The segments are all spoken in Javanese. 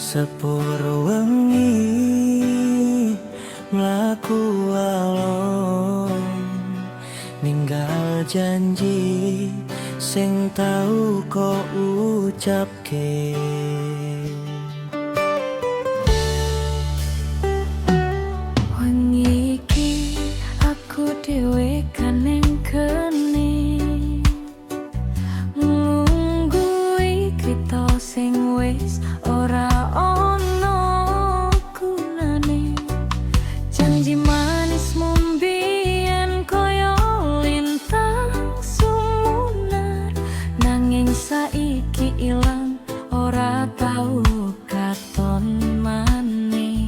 Sepuro wengi mlaku alon, ninggal janji sing tau kok ucapke. Wengi iki aku dhewe kaneng kene nglunggui krita sing wis ora ono gunane. Janji manismu mbiyen koyo lintang sumunar, nanging saiki ilang ora tau katon maneh.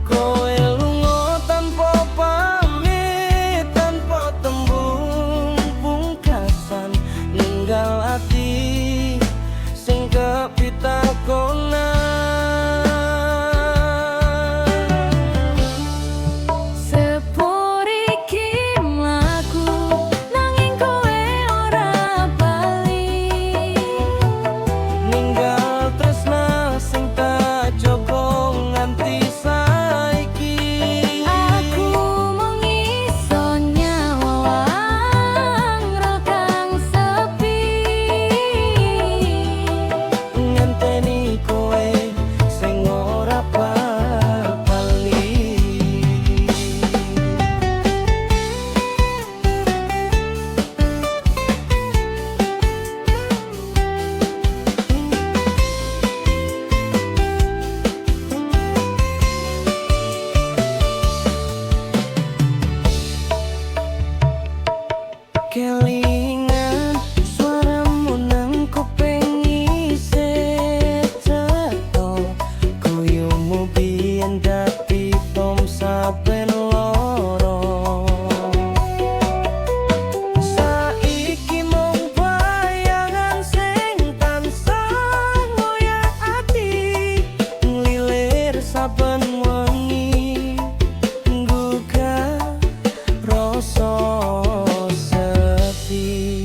Kowe lunga tanpa pamit, tanpa tembung pungkasan, ninggal ati sing kepitakonan. Sepur iki mlaku nanging kowe ora bali, Ninggal tresna sing tak jaga nganti saiki. aku mung iso nyawang rokang sepi. Ngenteni kowe sing ora bali. Kelingan suaramu nang kuping isih cetha, guyumu biyen dadi tom saben loro. Saiki mung bayangan sing tansah ngoyak ati, nglilir saben wengi nggugah rasa sepi.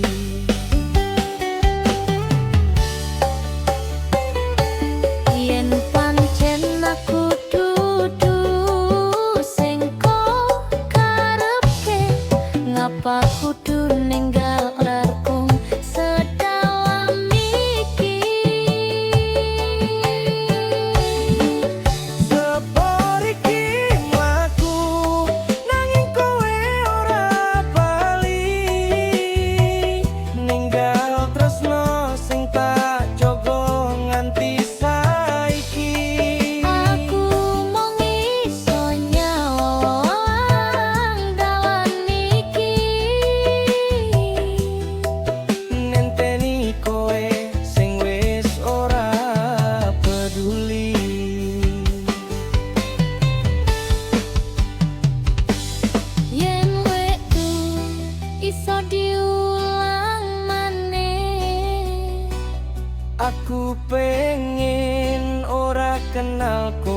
Yen pancen aku dudu sing kok karepke, ngapa kudu ninggal larkung sedalam iki. Sepur iki mlaku nanging kowe ora bali, ninggal tresno sing tak jaga nganti saiki. Aku mung iso nyawang dalan iki. Nenteni kowe sing wis ora peduli. Yen wektu iso diulang maneh, Aku pengen ora kenal kowe.